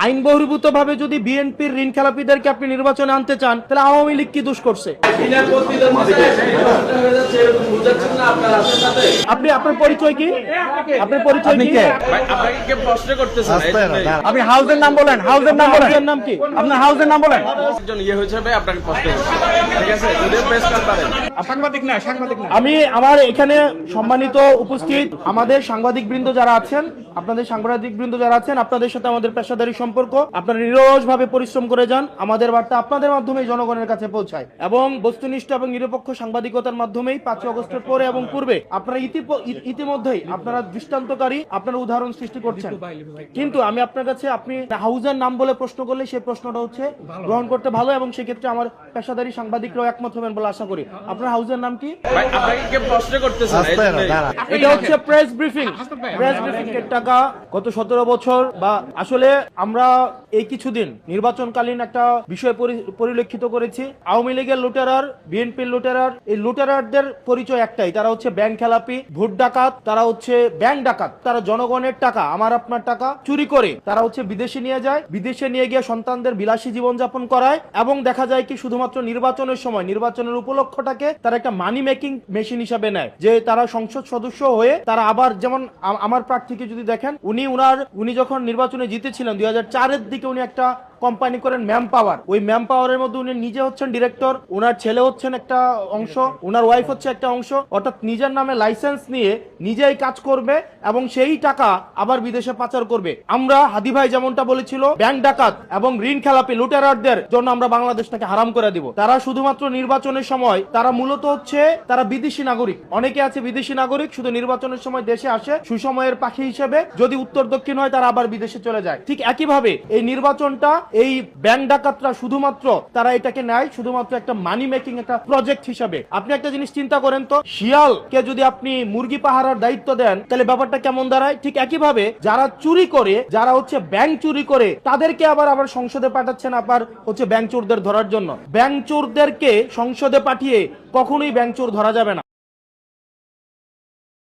আইন বহির্ভূত ভাবে যদি বিএনপির ঋণ খেলাপিদেরকে আপনি নির্বাচনে আনতে চান, তাহলে আওয়ামী লীগ কি দোষ করছে? আপনি আপনার পরিচয় কি? আপনার পরিচয় কি? আপনাকে প্রশ্ন করতেছেন, আপনি হাউসের নাম বলেন, হাউসের নাম বলেন, হাউসের নাম কি? আপনার হাউসের নাম বলেন। একজন হয়েছে ভাই, আপনাকে প্রশ্ন করছে, ঠিক আছে? যদিও প্রেস কার্ড পারেন। সাংবাদিক না, সাংবাদিক না। আমি আমার এখানে সম্মানিত উপস্থিত আমাদের সাংবাদিক বৃন্দ যারা আছেন, আপনাদের সাংবাদিক বৃন্দ যারা আছেন, আপনাদের সাথে আমাদের পেশাদারি সম্পর্ক। আপনারা নিরলস ভাবে পরিশ্রম করে যান, আমাদের বার্তা আপনাদের মাধ্যমে জনগণের কাছে পৌঁছায় এবং বস্তুনিষ্ঠ এবং নিরপেক্ষ সাংবাদিকতার মাধ্যমেই 5 আগস্টের পরে এবং পূর্বে আপনারা ইতিমধ্যেই আপনারা দৃষ্টান্তকারী আপনারা উদাহরণ সৃষ্টি করছেন। কিন্তু আমি আপনার কাছে, আপনি হাউজের নাম বলে প্রশ্ন করলে সেই প্রশ্নটা হচ্ছে গ্রহণ করতে ভালো, এবং সেক্ষেত্রে আমার পেশাদারি সাংবাদিকরাও একমত হবেন বলে আশা করি। আপনার হাউজের নাম কি? ভাই আপনাকে প্রশ্ন করতেছেন, এটা হচ্ছে প্রেস ব্রিফিং। প্রেস ব্রিফিং এর টাকা গত 17 বছর বা আসলে আমরা এই কিছুদিন নির্বাচনকালীন একটা বিষয় পরিলক্ষিত করেছি। আওয়ামী লীগের লুটেরার, বিএনপির লুটেরার, এই লুটেরারদের পরিচয় একটাই, তারা হচ্ছে ব্যাংক খেলাপি, ভোট ডাকাত, তারা হচ্ছে ব্যাংক ডাকাত। তারা জনগণের টাকা, আমার আপনার টাকা চুরি করে তারা হচ্ছে বিদেশে নিয়ে যায়, বিদেশে নিয়ে গিয়ে সন্তানদের বিলাসী জীবনযাপন করায়, এবং দেখা যায় কি শুধুমাত্র নির্বাচনের সময় নির্বাচনের উপলক্ষটাকে তারা একটা মানি মেকিং মেশিন হিসাবে নেয়, যে তারা সংসদ সদস্য হয়ে তারা আবার, যেমন আমার প্রার্থীকে যদি দেখেন, উনি যখন নির্বাচনে জিতেছিলেন 2004-এর দিকে উনি একটা কোম্পানি করেন ম্যাম পাওয়ার। ওই ম্যাম পাওয়ারের মধ্যে উনি নিজে হচ্ছেন ডিরেক্টর, ওনার ছেলে হচ্ছেন একটা অংশ, ওনার ওয়াইফ হচ্ছে একটা অংশ, অর্থাৎ নিজের নামে লাইসেন্স নিয়ে নিজেই কাজ করবে এবং সেই টাকা আবার বিদেশে পাচার করবে। আমরা হাদি ভাই যেমনটা বলেছিল, ব্যাংক ডাকাত এবং ঋণ খেলাপি লুটেরারদের জন্য আমরা বাংলাদেশটাকে হারাম করে দিব। তারা শুধুমাত্র নির্বাচনের সময়, তারা মূলত হচ্ছে তারা বিদেশি নাগরিক। অনেকে আছে বিদেশি নাগরিক, শুধু নির্বাচনের সময় দেশে আসে সুসময়ের পাখি হিসেবে, যদি উত্তর দক্ষিণ হয় তারা আবার বিদেশে চলে যায়। ঠিক একইভাবে এই নির্বাচনটা এই ব্যাংক ডাকাতরা শুধুমাত্র তারা এটাকে নেয় শুধুমাত্র একটা মানি মেকিং একটা প্রজেক্ট হিসাবে। আপনি একটা জিনিস চিন্তা করেন তো, শিয়ালকে যদি আপনি মুরগি পাহারার দায়িত্ব দেন, তাহলে ব্যাপারটা কেমন দাঁড়ায়? ঠিক একইভাবে যারা চুরি করে, যারা হচ্ছে ব্যাংক চুরি করে, তাদেরকে আবার সংসদে পাঠাচ্ছেন আবার হচ্ছে ব্যাংক চোরদের ধরার জন্য। ব্যাংক চোরদেরকে সংসদে পাঠিয়ে কখনোই ব্যাংক চোর ধরা যাবে না।